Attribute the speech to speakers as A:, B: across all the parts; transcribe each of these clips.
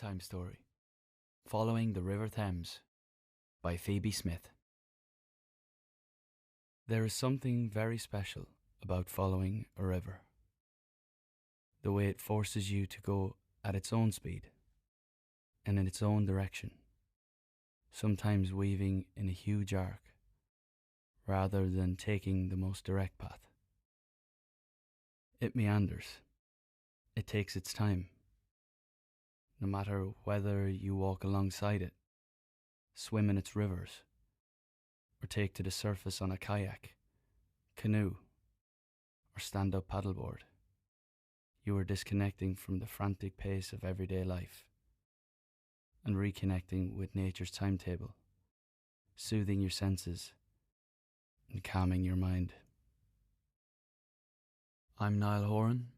A: Bedtime Story, Following the River Thames by Phoebe Smith. There is something very special about following a river. The way it forces you to go at its own speed and in its own direction, sometimes weaving in a huge arc rather than taking the most direct path. It meanders. It takes its time. No matter whether you walk alongside it, swim in its rivers, or take to the surface on a kayak, canoe, or stand-up paddleboard, you are disconnecting from the frantic pace of everyday life and reconnecting with nature's timetable, soothing your senses and calming your mind. I'm Niall Horan,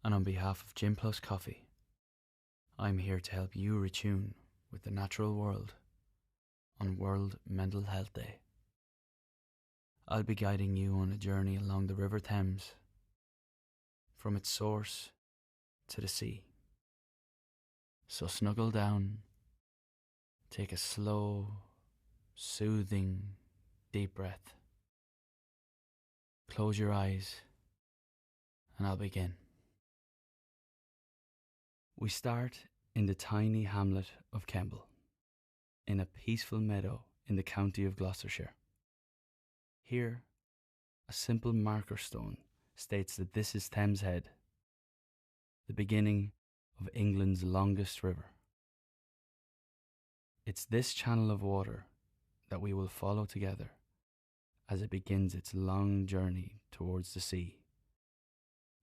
A: and on behalf of Gym Plus Coffee, I'm here to help you retune with the natural world on World Mental Health Day. I'll be guiding you on a journey along the River Thames, from its source to the sea. So snuggle down, take a slow, soothing, deep breath. Close your eyes, and I'll begin. We start in the tiny hamlet of Kemble, in a peaceful meadow in the county of Gloucestershire. Here, a simple marker stone states that this is Thames Head, the beginning of England's longest river. It's this channel of water that we will follow together as it begins its long journey towards the sea,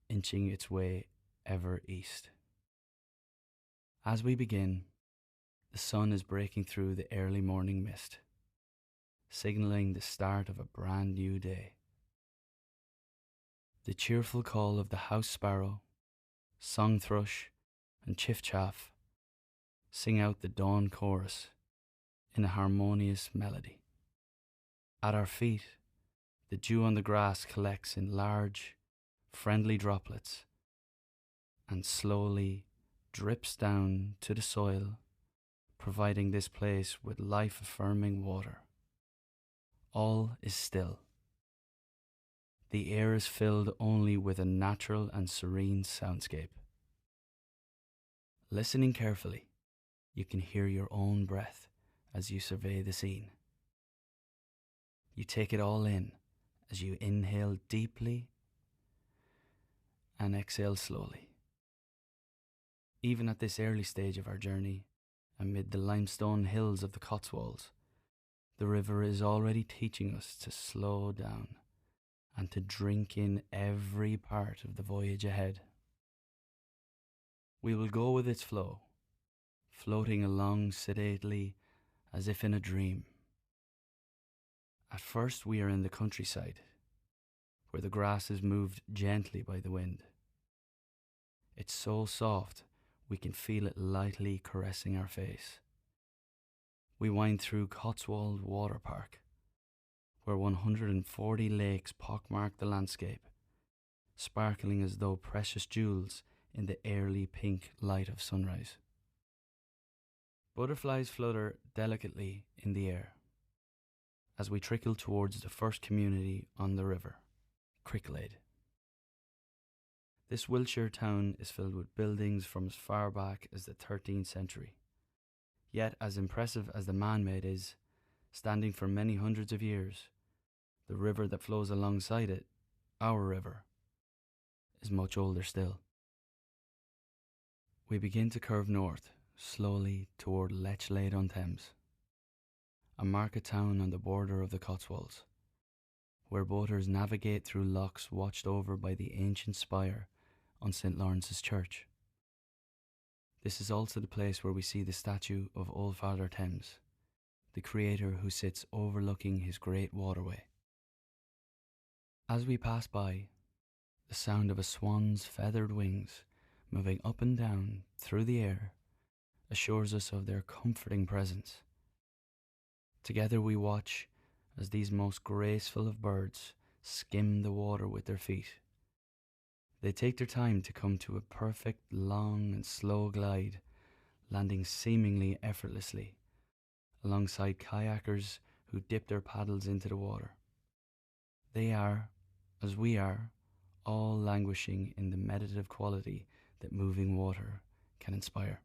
A: inching its way ever east. As we begin, the sun is breaking through the early morning mist, signalling the start of a brand new day. The cheerful call of the house sparrow, song thrush, and chiff-chaff sing out the dawn chorus in a harmonious melody. At our feet, the dew on the grass collects in large, friendly droplets and slowly drips down to the soil, providing this place with life-affirming water. All is still. The air is filled only with a natural and serene soundscape. Listening carefully, you can hear your own breath as you survey the scene. You take it all in as you inhale deeply and exhale slowly. Even at this early stage of our journey, amid the limestone hills of the Cotswolds, the river is already teaching us to slow down and to drink in every part of the voyage ahead. We will go with its flow, floating along sedately as if in a dream. At first we are in the countryside, where the grass is moved gently by the wind. It's so soft we can feel it lightly caressing our face. We wind through Cotswold Water Park, where 140 lakes pockmark the landscape, sparkling as though precious jewels in the early pink light of sunrise. Butterflies flutter delicately in the air as we trickle towards the first community on the river, Cricklade. This Wiltshire town is filled with buildings from as far back as the 13th century. Yet, as impressive as the man-made is, standing for many hundreds of years, the river that flows alongside it, our river, is much older still. We begin to curve north, slowly toward Lechlade-on-Thames, a market town on the border of the Cotswolds, where boaters navigate through locks watched over by the ancient spire on St. Lawrence's Church. This is also the place where we see the statue of Old Father Thames, the creator who sits overlooking his great waterway. As we pass by, the sound of a swan's feathered wings moving up and down through the air assures us of their comforting presence. Together we watch as these most graceful of birds skim the water with their feet. They take their time to come to a perfect long and slow glide, landing seemingly effortlessly alongside kayakers who dip their paddles into the water. They are, as we are, all languishing in the meditative quality that moving water can inspire.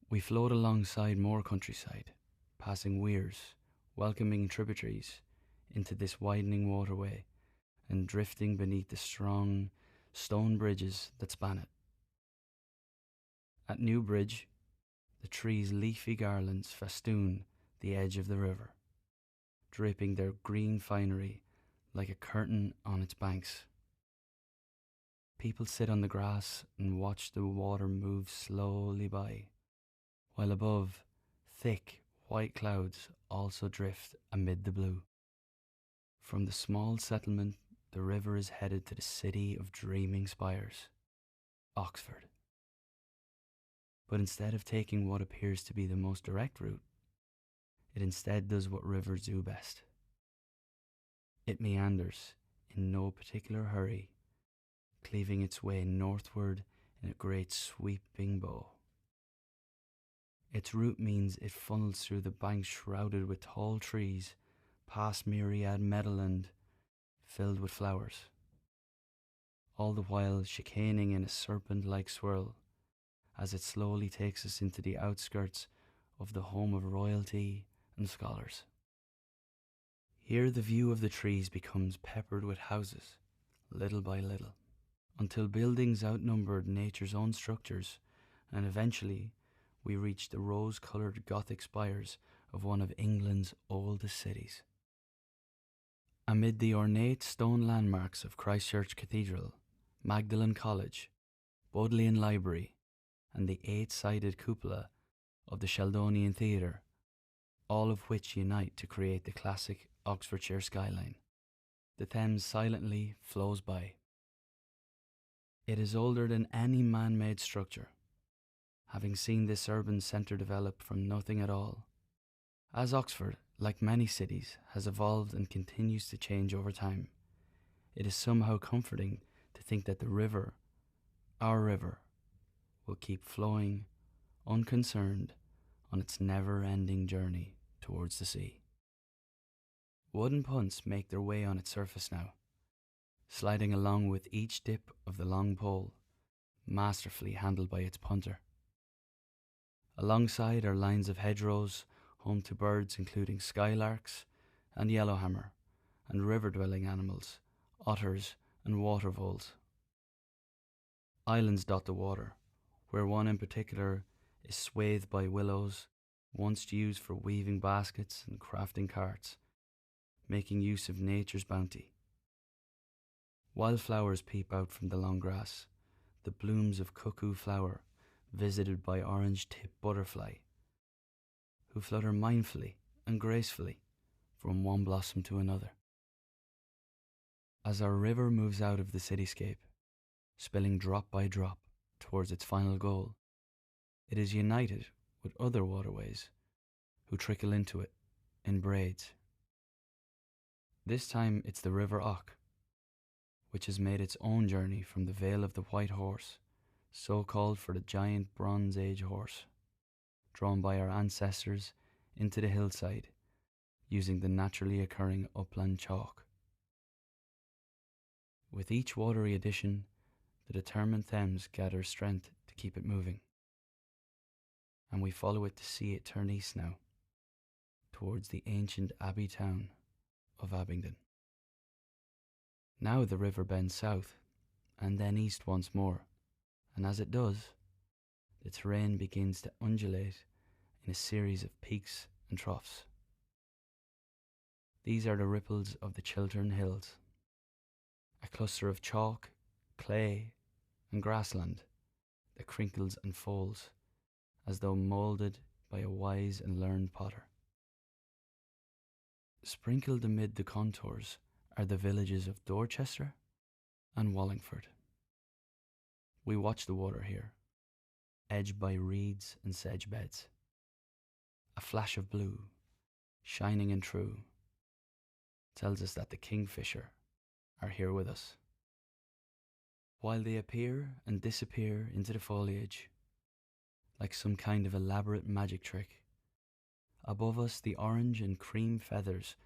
A: We float alongside more countryside, passing weirs, welcoming tributaries into this widening waterway and drifting beneath the strong stone bridges that span it. At Newbridge, the trees' leafy garlands festoon the edge of the river, draping their green finery like a curtain on its banks. People sit on the grass and watch the water move slowly by, while above, thick white clouds also drift amid the blue. From the small settlement, the river is headed to the city of dreaming spires, Oxford. But instead of taking what appears to be the most direct route, it instead does what rivers do best. It meanders in no particular hurry, cleaving its way northward in a great sweeping bow. Its route means it funnels through the banks shrouded with tall trees, past myriad meadowland filled with flowers, all the while chicaning in a serpent-like swirl as it slowly takes us into the outskirts of the home of royalty and scholars. Here the view of the trees becomes peppered with houses, little by little, until buildings outnumbered nature's own structures, and eventually we reach the rose-coloured Gothic spires of one of England's oldest cities. Amid the ornate stone landmarks of Christchurch Cathedral, Magdalen College, Bodleian Library, and the eight-sided cupola of the Sheldonian Theatre, all of which unite to create the classic Oxfordshire skyline, the Thames silently flows by. It is older than any man-made structure, having seen this urban centre develop from nothing at all. As Oxford, like many cities, has evolved and continues to change over time, it is somehow comforting to think that the river, our river, will keep flowing, unconcerned, on its never-ending journey towards the sea. Wooden punts make their way on its surface now, sliding along with each dip of the long pole, masterfully handled by its punter. Alongside are lines of hedgerows, home to birds including skylarks and yellowhammer, and river-dwelling animals, otters and water voles. Islands dot the water, where one in particular is swathed by willows, once used for weaving baskets and crafting carts, making use of nature's bounty. Wildflowers peep out from the long grass, the blooms of cuckoo flower visited by orange-tipped butterfly, who flutter mindfully and gracefully from one blossom to another. As our river moves out of the cityscape, spilling drop by drop towards its final goal, it is united with other waterways who trickle into it in braids. This time it's the River Och, which has made its own journey from the Vale of the White Horse, so called for the giant Bronze Age horse, drawn by our ancestors into the hillside using the naturally occurring upland chalk. With each watery addition, the determined Thames gathers strength to keep it moving, and we follow it to see it turn east now, towards the ancient abbey town of Abingdon. Now the river bends south, and then east once more, and as it does, the terrain begins to undulate in a series of peaks and troughs. These are the ripples of the Chiltern Hills, a cluster of chalk, clay, and grassland that crinkles and folds as though moulded by a wise and learned potter. Sprinkled amid the contours are the villages of Dorchester and Wallingford. We watch the water here, edged by reeds and sedge beds. A flash of blue, shining and true, tells us that the kingfisher are here with us. While they appear and disappear into the foliage, like some kind of elaborate magic trick. Above us, the orange and cream feathers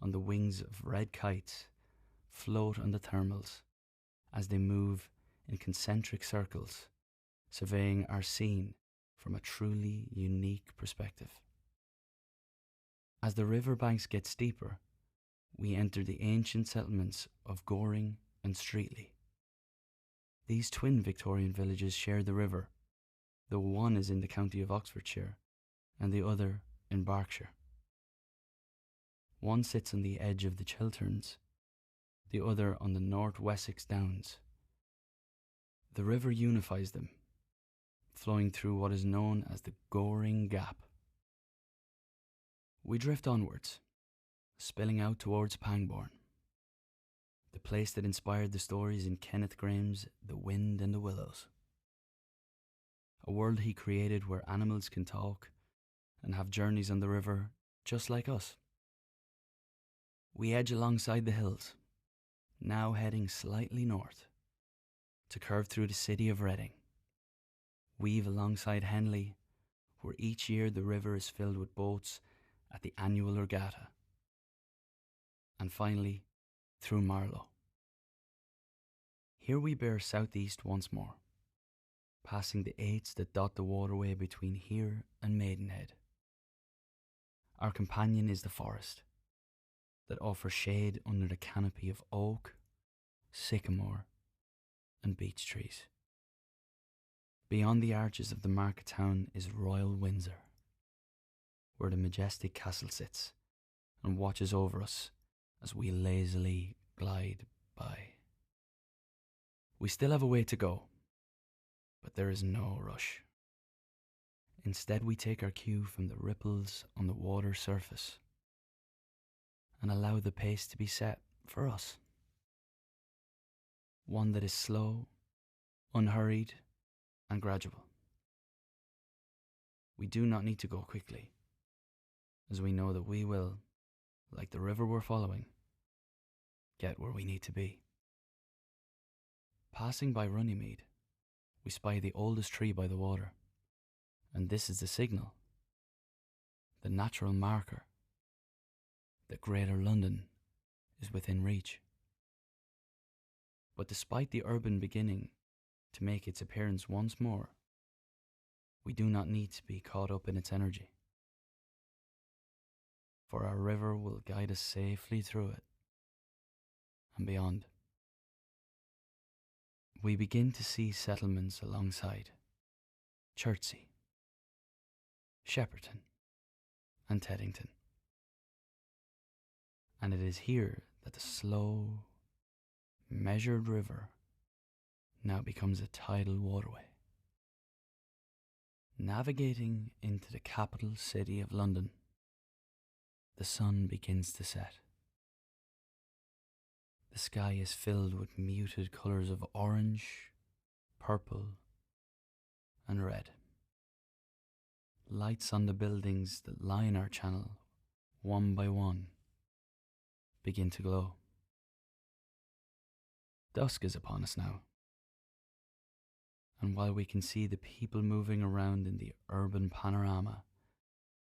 A: on the wings of red kites float on the thermals as they move in concentric circles, surveying our scene from a truly unique perspective. As the river banks get steeper, we enter the ancient settlements of Goring and Streatley. These twin Victorian villages share the river, though one is in the county of Oxfordshire and the other in Berkshire. One sits on the edge of the Chilterns, the other on the North Wessex Downs. The river unifies them, flowing through what is known as the Goring Gap. We drift onwards, spilling out towards Pangbourne, the place that inspired the stories in Kenneth Grahame's The Wind and the Willows. A world he created where animals can talk and have journeys on the river just like us. We edge alongside the hills, now heading slightly north, to curve through the city of Reading, weave alongside Henley, where each year the river is filled with boats at the annual regatta, and finally through Marlow. Here we bear southeast once more, passing the eights that dot the waterway between here and Maidenhead. Our companion is the forest, that offers shade under the canopy of oak, sycamore, and beech trees. Beyond the arches of the market town is Royal Windsor, where the majestic castle sits and watches over us as we lazily glide by. We still have a way to go, but there is no rush. Instead, we take our cue from the ripples on the water surface and allow the pace to be set for us. One that is slow, unhurried, and gradual. We do not need to go quickly, as we know that we will, like the river we're following, get where we need to be. Passing by Runnymede, we spy the oldest tree by the water, and this is the signal, the natural marker, that Greater London is within reach. But despite the urban beginning to make its appearance once more, we do not need to be caught up in its energy, for our river will guide us safely through it and beyond. We begin to see settlements alongside Chertsey, Shepperton, and Teddington. And it is here that the slow, measured river now becomes a tidal waterway. Navigating into the capital city of London, the sun begins to set. The sky is filled with muted colours of orange, purple, and red. Lights on the buildings that line our channel, one by one, begin to glow. Dusk is upon us now, and while we can see the people moving around in the urban panorama,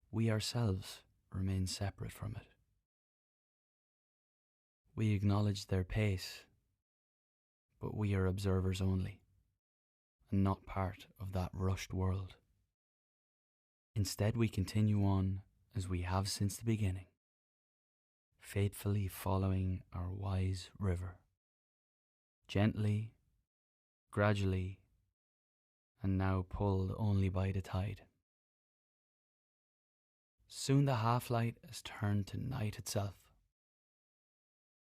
A: we ourselves remain separate from it. We acknowledge their pace, but we are observers only, and not part of that rushed world. Instead, we continue on as we have since the beginning, faithfully following our wise river, gently, gradually, and now pulled only by the tide. Soon the half-light has turned to night itself,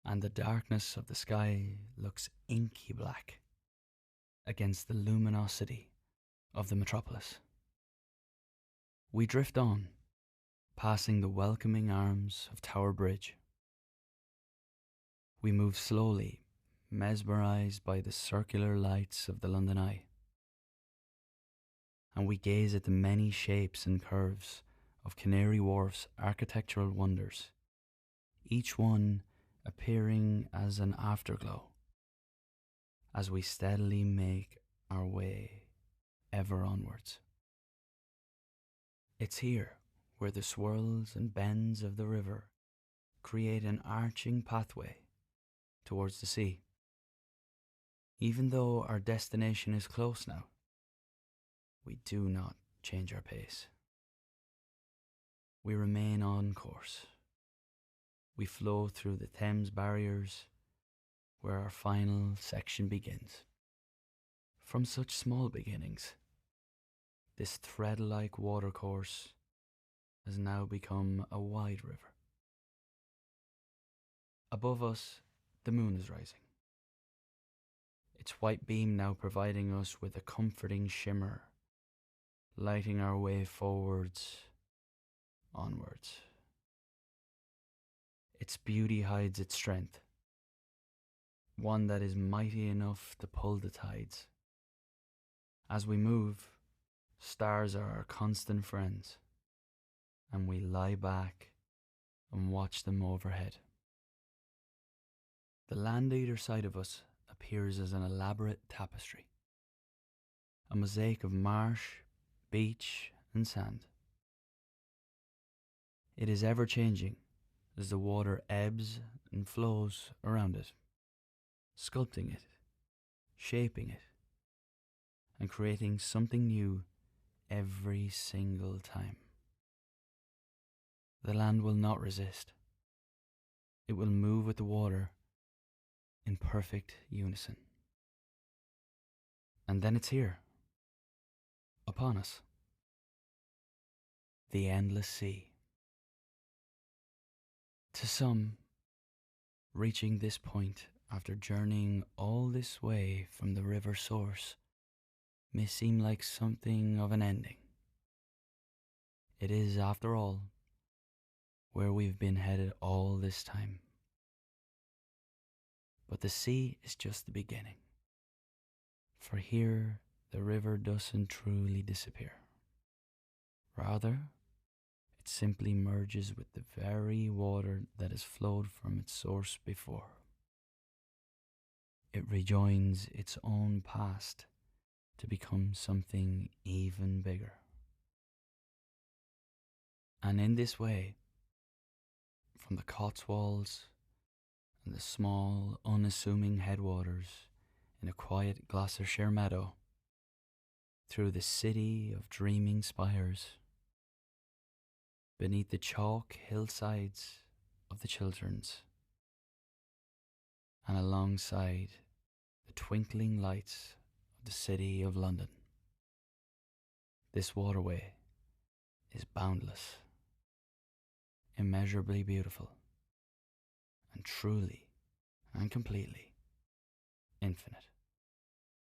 A: and the darkness of the sky looks inky black against the luminosity of the metropolis. We drift on, passing the welcoming arms of Tower Bridge. We move slowly, mesmerised by the circular lights of the London Eye, and we gaze at the many shapes and curves of Canary Wharf's architectural wonders, each one appearing as an afterglow as we steadily make our way ever onwards. It's here where the swirls and bends of the river create an arching pathway towards the sea. Even though our destination is close now, we do not change our pace. We remain on course. We flow through the Thames barriers where our final section begins. From such small beginnings, this thread-like watercourse has now become a wide river. Above us, the moon is rising, its white beam now providing us with a comforting shimmer, lighting our way forwards, onwards. Its beauty hides its strength, one that is mighty enough to pull the tides. As we move, stars are our constant friends, and we lie back and watch them overhead. The land either side of us appears as an elaborate tapestry, a mosaic of marsh, beach, and sand. It is ever changing as the water ebbs and flows around it, sculpting it, shaping it, and creating something new every single time. The land will not resist. It will move with the water in perfect unison. And then it's here, upon us. The endless sea. To some, reaching this point after journeying all this way from the river source may seem like something of an ending. It is, after all, where we've been headed all this time. But the sea is just the beginning. For here, the river doesn't truly disappear. Rather, it simply merges with the very water that has flowed from its source before. It rejoins its own past to become something even bigger. And in this way, from the Cotswolds and the small, unassuming headwaters in a quiet Gloucestershire meadow, through the city of dreaming spires, beneath the chalk hillsides of the Chilterns, and alongside the twinkling lights of the city of London, this waterway is boundless, immeasurably beautiful, and truly and completely infinite.